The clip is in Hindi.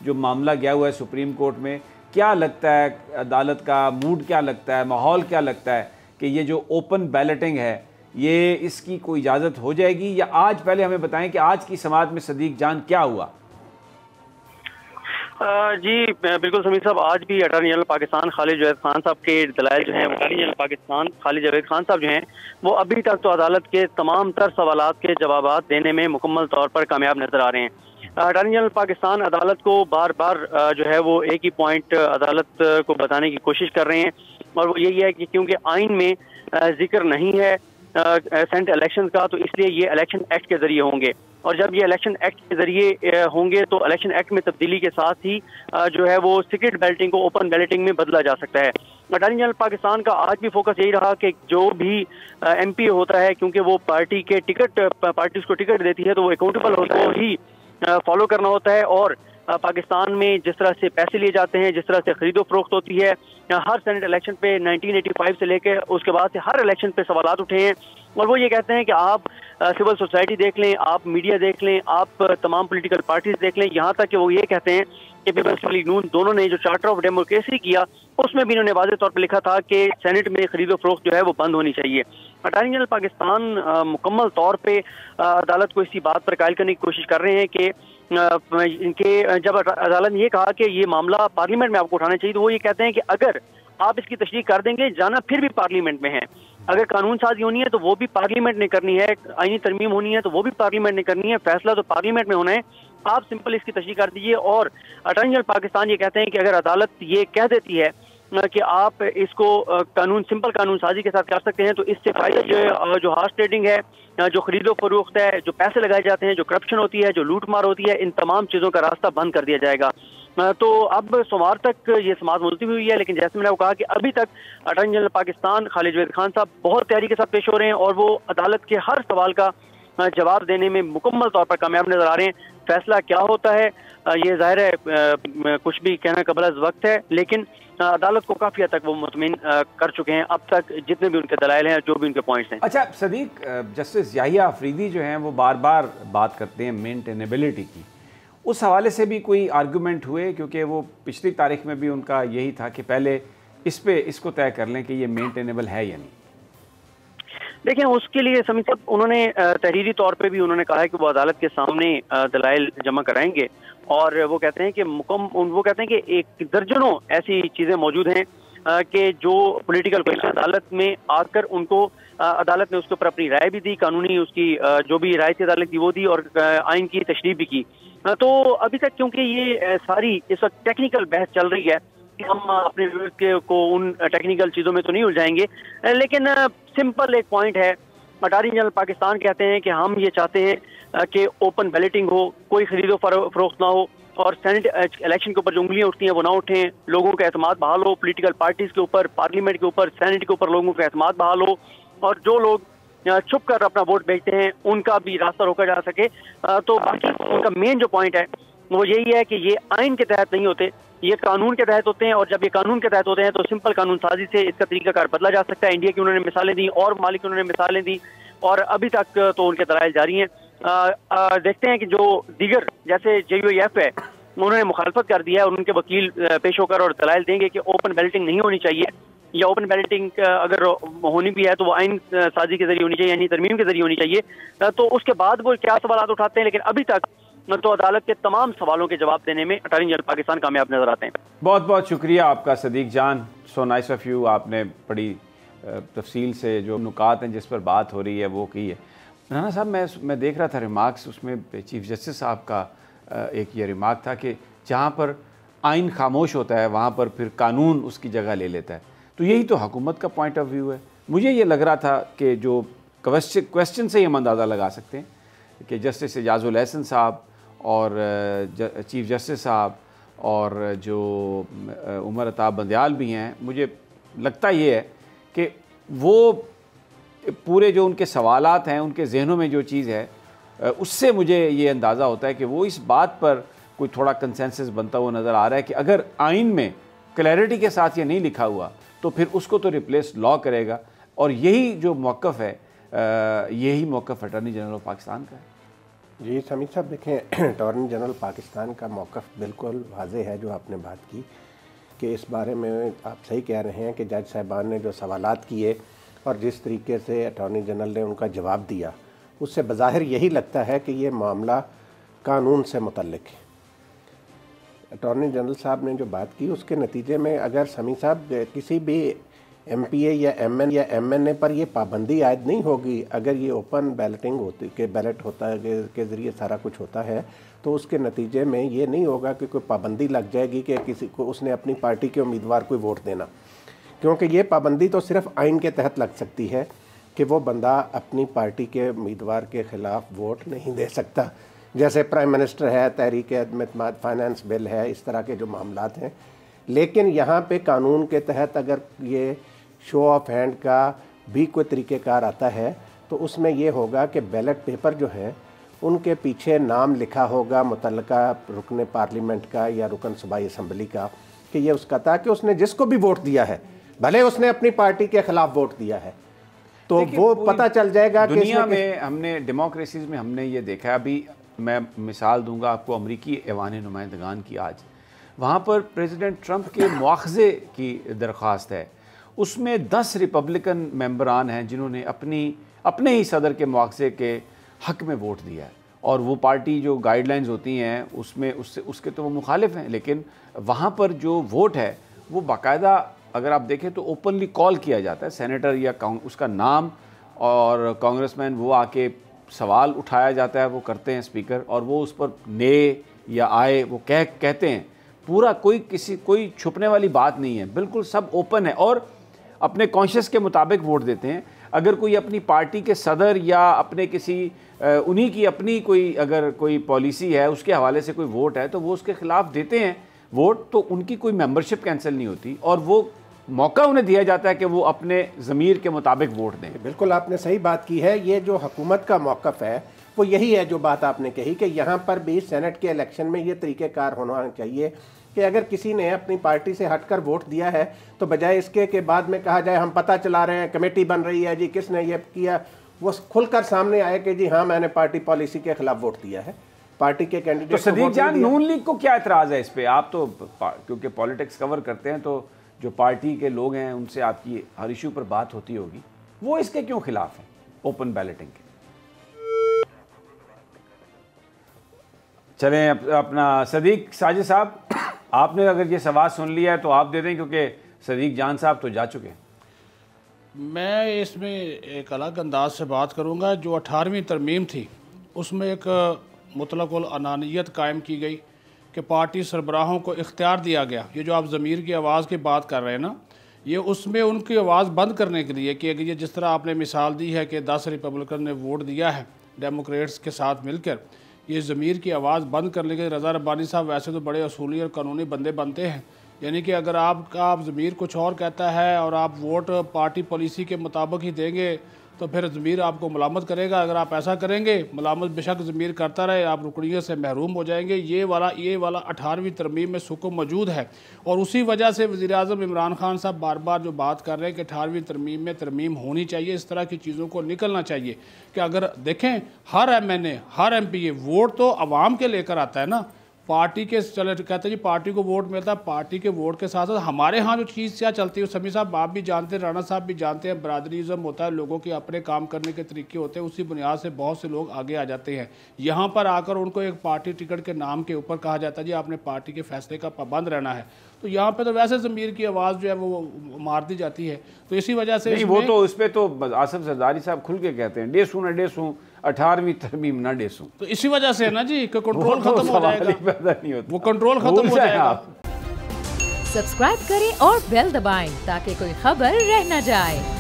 जो मामला गया हुआ है सुप्रीम कोर्ट में, क्या लगता है अदालत का मूड, क्या लगता है माहौल, क्या लगता है कि ये जो ओपन बैलेटिंग है ये इसकी कोई इजाज़त हो जाएगी? या आज पहले हमें बताएं कि आज की समाअत में सदीक जान क्या हुआ? जी बिल्कुल समीर साहब, आज भी अटॉर्नी जनरल पाकिस्तान खालिद जावेद खान साहब के दलाइल जो हैं, अटॉर्नी जनरल पाकिस्तान खालिद जावेद खान साहब जो हैं वो अभी तक तो अदालत के तमाम तर सवालात के जवाब देने में मुकम्मल तौर पर कामयाब नजर आ रहे हैं। अटॉर्नी जनरल पाकिस्तान अदालत को बार बार जो है वो एक ही पॉइंट अदालत को बताने की कोशिश कर रहे हैं, और वो यही है कि क्योंकि आइन में जिक्र नहीं है सेंट इलेक्शन का, तो इसलिए ये इलेक्शन एक्ट के जरिए होंगे, और जब ये इलेक्शन एक्ट के जरिए होंगे तो इलेक्शन एक्ट में तब्दीली के साथ ही जो है वो सीक्रेट बैलेटिंग को ओपन बैलेटिंग में बदला जा सकता है। अटॉर्नी जनरल पाकिस्तान का आज भी फोकस यही रहा कि जो भी एमपी होता है, क्योंकि वो पार्टी के पार्टी उसको टिकट देती है, तो वो अकाउंटेबल होता है, ही फॉलो करना होता है। और पाकिस्तान में जिस तरह से पैसे लिए जाते हैं, जिस तरह से खरीदो फरोख्त होती है, हर सेनेट इलेक्शन पे 1985 से लेकर उसके बाद से हर इलेक्शन पे सवालात उठे हैं, और वो ये कहते हैं कि आप सिविल सोसाइटी देख लें, आप मीडिया देख लें, आप तमाम पॉलिटिकल पार्टीज देख लें, यहाँ तक कि वो ये कहते हैं कि पीपल्स लीग नून दोनों ने जो चार्टर ऑफ डेमोक्रेसी किया उसमें भी इन्होंने वाज़ेह तौर पर लिखा था कि सेनेट में खरीदो फरोख्त जो है वो बंद होनी चाहिए। अटॉर्नी जनरल पाकिस्तान मुकम्मल तौर पे अदालत को इसी बात पर कायल करने की कोशिश कर रहे हैं कि इनके जब अदालत ने ये कहा कि ये मामला पार्लियामेंट में आपको उठाना चाहिए, तो वो ये कहते हैं कि अगर आप इसकी तशरीह कर देंगे, जाना फिर भी पार्लियामेंट में है, अगर कानून साजी होनी है तो वो भी पार्लियामेंट ने करनी है, आईनी तरमीम होनी है तो वो भी पार्लियामेंट ने करनी है, फैसला तो पार्लियामेंट में होना है, आप सिंपल इसकी तशरीह कर दीजिए। और अटॉर्नी जनरल पाकिस्तान ये कहते हैं कि अगर अदालत ये कह देती है कि आप इसको सिंपल कानून साजी के साथ कर सकते हैं, तो इससे फायदा जो हार्स ट्रेडिंग है, जो खरीदो फरोख्त है, जो पैसे लगाए जाते हैं, जो करप्शन होती है, जो लूट मार होती है, इन तमाम चीज़ों का रास्ता बंद कर दिया जाएगा। तो अब सोमवार तक ये समाअत मुलतवी हुई है, लेकिन जैसे मैंने कहा कि अभी तक अटॉर्नी जनरल पाकिस्तान खालिद जावेद खान साहब बहुत तैयारी के साथ पेश हो रहे हैं, और वो अदालत के हर सवाल का जवाब देने में मुकम्मल तौर पर कामयाब नजर आ रहे हैं। फैसला क्या होता है ये जाहिर है कुछ भी कहना कबल अज़ वक्त है, लेकिन अदालत को काफ़ी हद तक वो मुतमिन कर चुके हैं अब तक, जितने भी उनके दलाइल हैं, जो भी उनके पॉइंट्स हैं। अच्छा सदीक, जस्टिस याहिया अफरीदी जो हैं वो बार बार बात करते हैं मेंटेनेबिलिटी की, उस हवाले से भी कोई आर्गूमेंट हुए? क्योंकि वो पिछली तारीख में भी उनका यही था कि पहले इसको तय कर लें कि ये मेंटेनेबल है या नहीं। देखिए, उसके लिए समीर साहब उन्होंने तहरीरी तौर पे भी उन्होंने कहा है कि वो अदालत के सामने दलाइल जमा कराएंगे, और वो कहते हैं कि एक दर्जनों ऐसी चीज़ें मौजूद हैं कि जो पॉलिटिकल क्वेश्चन अदालत में आकर उनको अदालत ने उसके ऊपर अपनी राय भी दी, कानूनी उसकी जो भी राय थी अदालत की वो दी, और आइन की तशरीह भी की। तो अभी तक क्योंकि ये सारी इस वक्त टेक्निकल बहस चल रही है, हम अपने व्यूअर्स को उन टेक्निकल चीज़ों में तो नहीं उलझाएंगे, लेकिन सिंपल एक पॉइंट है। अटॉर्नी जनरल पाकिस्तान कहते हैं कि हम ये चाहते हैं कि ओपन बैलेटिंग हो, कोई खरीदो फरोख्त ना हो, और सेनेट इलेक्शन के ऊपर जो उंगलियां उठती हैं वो ना उठें, लोगों का एतमाद बहाल हो, पॉलिटिकल पार्टीज के ऊपर, पार्लियामेंट के ऊपर, सेनेट के ऊपर लोगों का एतमाद बहाल हो, और जो लोग छुप कर अपना वोट भेजते हैं उनका भी रास्ता रोका जा सके। तो बाकी उनका मेन जो पॉइंट है वो यही है कि ये आइन के तहत नहीं होते, ये कानून के तहत होते हैं, और जब ये कानून के तहत होते हैं तो सिंपल कानून साजी से इसका तरीकाकार बदला जा सकता है। इंडिया की उन्होंने मिसालें दी और मालिक उन्होंने मिसालें दी, और अभी तक तो उनके दलाइल जारी हैं। देखते हैं कि जो दीगर जैसे JUIF है उन्होंने मुखालफत कर दिया है, और उनके वकील पेश होकर और दलाइल देंगे कि ओपन बैलेटिंग नहीं होनी चाहिए, या ओपन बैलेटिंग अगर होनी भी है तो वो आइन साजी के जरिए होनी चाहिए, यानी तरमीम के जरिए होनी चाहिए। तो उसके बाद वो क्या सवाल उठाते हैं, लेकिन अभी तक तो अदालत के तमाम सवालों के जवाब देने में अटॉर्नी जनरल पाकिस्तान कामयाब नजर आते हैं। बहुत बहुत शुक्रिया आपका सदीक जान, सो नाइस ऑफ यू। आपने बड़ी तफसील से जो नुकात हैं जिस पर बात हो रही है वो की है। राना साहब, मैं देख रहा था रिमार्क्स, उसमें चीफ जस्टिस साहब का एक ये रिमार्क था कि जहाँ पर आइन खामोश होता है वहाँ पर फिर कानून उसकी जगह ले लेता है। तो यही तो हुकूमत का पॉइंट ऑफ व्यू है। मुझे ये लग रहा था कि जो क्वेश्चन से ही हम अंदाज़ा लगा सकते हैं कि जस्टिस एजाजुल एहसन साहब और चीफ जस्टिस साहब और जो उमर अताब बंदयाल भी हैं, मुझे लगता ये है कि वो पूरे जो उनके सवालात हैं, उनके जहनों में जो चीज़ है, उससे मुझे ये अंदाज़ा होता है कि वो इस बात पर कोई थोड़ा कंसेंसस बनता हुआ नज़र आ रहा है कि अगर आइन में क्लैरिटी के साथ ये नहीं लिखा हुआ तो फिर उसको तो रिप्लेस लॉ करेगा, और यही जो मौक़िफ़ है, यही मौक़िफ़ अटॉर्नी जनरल ऑफ पाकिस्तान का है। जी समीर साहब, देखें, अटॉर्नी जनरल पाकिस्तान का मौक़िफ़ बिल्कुल वाज़ेह है जो आपने बात की कि इस बारे में आप सही कह रहे हैं कि जज साहिबान ने जो सवालात किए और जिस तरीके से अटॉर्नी जनरल ने उनका जवाब दिया, उससे बज़ाहिर यही लगता है कि ये मामला कानून से मुतल्लिक है। अटॉर्नी जनरल साहब ने जो बात की उसके नतीजे में अगर समी साहब किसी भी MPA या MNA पर ये पाबंदी आयद नहीं होगी, अगर ये ओपन बैलेटिंग होती के बैलेट होता है के ज़रिए सारा कुछ होता है, तो उसके नतीजे में ये नहीं होगा कि कोई पाबंदी लग जाएगी कि किसी को उसने अपनी पार्टी के उम्मीदवार को वोट देना, क्योंकि ये पाबंदी तो सिर्फ आइन के तहत लग सकती है कि वो बंदा अपनी पार्टी के उम्मीदवार के ख़िलाफ़ वोट नहीं दे सकता। जैसे प्राइम मिनिस्टर है, तहरीक एतमाद फाइनेंस बिल है, इस तरह के जो मामलात हैं। लेकिन यहाँ पे कानून के तहत अगर ये शो ऑफ हैंड का भी कोई तरीक़ेकार आता है तो उसमें ये होगा कि बैलेट पेपर जो है उनके पीछे नाम लिखा होगा मुतल्लिका रुकन पार्लियामेंट का या रुकन सूबाई असम्बली का कि ये उसका था कि उसने जिसको भी वोट दिया है, भले उसने अपनी पार्टी के ख़िलाफ़ वोट दिया है, तो वो पता चल जाएगा कि दुनिया में हमने डेमोक्रेसीज़ में हमने ये देखा। अभी मैं मिसाल दूंगा आपको अमरीकी ऐवान नुमाइंदगान की। आज वहाँ पर प्रेसिडेंट ट्रंप के मुआवजे की दरख्वास्त है, उसमें 10 रिपब्लिकन मेंबरान हैं जिन्होंने अपने ही सदर के मुआवजे के हक़ में वोट दिया है, और वो पार्टी जो गाइडलाइंस होती हैं उसमें उसके तो वो मुखालिफ हैं। लेकिन वहाँ पर जो वोट है वो बाकायदा अगर आप देखें तो ओपनली कॉल किया जाता है, सेनेटर या उसका नाम और कांग्रेसमैन वो आके सवाल उठाया जाता है, वो करते हैं स्पीकर, और वो उस पर ने या आए वो कहते हैं। पूरा कोई छुपने वाली बात नहीं है, बिल्कुल सब ओपन है और अपने कॉन्शियस के मुताबिक वोट देते हैं। अगर कोई अपनी पार्टी के सदर या अपने किसी उन्हीं की अपनी कोई अगर कोई पॉलिसी है उसके हवाले से कोई वोट है तो वो उसके ख़िलाफ़ देते हैं वोट, तो उनकी कोई मेंबरशिप कैंसिल नहीं होती और वो मौका उन्हें दिया जाता है कि वो अपने ज़मीर के मुताबिक वोट दें। बिल्कुल आपने सही बात की है। ये जो हुकूमत का मौक़िफ़ है वो यही है जो बात आपने कही कि यहाँ पर भी सेनेट के इलेक्शन में ये तरीक़ेकार होना चाहिए कि अगर किसी ने अपनी पार्टी से हटकर वोट दिया है तो बजाय इसके के बाद में कहा जाए हम पता चला रहे हैं, कमेटी बन रही है जी, किसने ये किया, वो खुलकर सामने आए कि जी हाँ मैंने पार्टी पॉलिसी के खिलाफ वोट दिया है, पार्टी के कैंडिडेट। तो सदीक जान, नून लीग को क्या एतराज़ है इस पर? आप तो क्योंकि पॉलिटिक्स कवर करते हैं तो जो पार्टी के लोग हैं उनसे आपकी हर इशू पर बात होती होगी, वो इसके क्यों खिलाफ है ओपन बैलेटिंग के? चलें अपना सदीक साजिद साहब, आपने अगर ये सवाल सुन लिया है तो आप दे दें, क्योंकि सदीक जान साहब तो जा चुके हैं। मैं इसमें एक अलग अंदाज से बात करूंगा। जो 18वीं तरमीम थी उसमें एक मुतलकुल अनानियत कायम की गई कि पार्टी सरबराहों को इख्तियार दिया गया। ये जो आप ज़मीर की आवाज़ की बात कर रहे हैं ना, ये उसमें उनकी आवाज़ बंद करने के लिए कि ये जिस तरह आपने मिसाल दी है कि 10 रिपब्लिकन ने वोट दिया है डेमोक्रेट्स के साथ मिलकर, ये ज़मीर की आवाज़ बंद करने के रज़ा रब्बानी साहब वैसे तो बड़े असूली और कानूनी बंदे बनते हैं, यानी कि अगर आप ज़मीर कुछ और कहता है और आप वोट पार्टी पॉलिसी के मुताबिक ही देंगे तो फिर ज़मीर आपको मलामत करेगा। अगर आप ऐसा करेंगे, मलामत बेशक ज़मीर करता रहे, आप रुकनीत से महरूम हो जाएंगे। ये वाला 18वीं तरमीम में सुकून मौजूद है और उसी वजह से वज़ीर-ए-आज़म इमरान खान साहब बार बार जो बात कर रहे हैं कि 18वीं तरमीम में तरमीम होनी चाहिए, इस तरह की चीज़ों को निकलना चाहिए कि अगर देखें हर MNA हर MPA वोट तो आवाम के लेकर आता है ना, पार्टी के चले कहते हैं जी पार्टी को वोट मिलता है, पार्टी के वोट के साथ साथ हमारे यहाँ जो चीज़ क्या चलती है समी साहब आप भी जानते हैं, राणा साहब भी जानते हैं, बरादरीज़म होता है, लोगों के अपने काम करने के तरीके होते हैं, उसी बुनियाद से बहुत से लोग आगे आ जाते हैं। यहाँ पर आकर उनको एक पार्टी टिकट के नाम के ऊपर कहा जाता है जी आपने पार्टी के फैसले का पाबंद रहना है, तो यहाँ पे तो वैसे ज़मीर की आवाज़ जो है वो मार दी जाती है। तो इसी वजह से वो तो इस पर तो आसिफ जरदारी साहब खुल के कहते हैं डेसूं ना डेसूं, 18वीं तरमीम ना डेसूं। तो इसी वजह से ना जी कि कंट्रोल खत्म हो जाएगा, वो कंट्रोल खत्म हो जाएगा। सब्सक्राइब करें और बेल दबाएं ताकि कोई खबर रह न जाए।